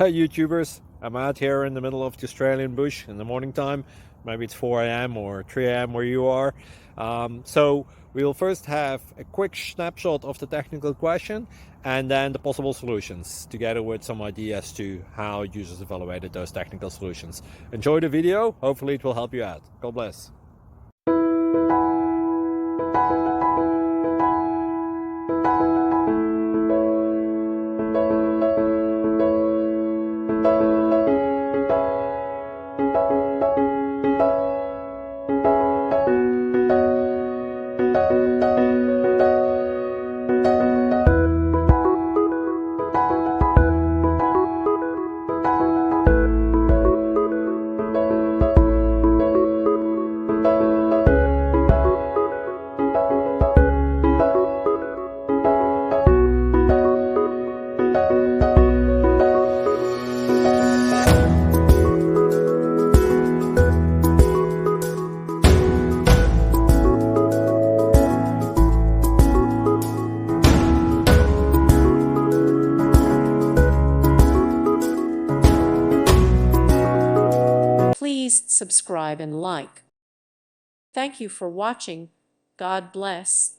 Hi YouTubers, I'm out here in the middle of the Australian bush in the morning time. Maybe it's 4 a.m. or 3 a.m. where you are. So we'll first have a quick snapshot of the technical question and then the possible solutions, together with some ideas to how users evaluated those technical solutions. Enjoy the video, hopefully it will help you out. God bless. Please subscribe and like. Thank you for watching. God bless.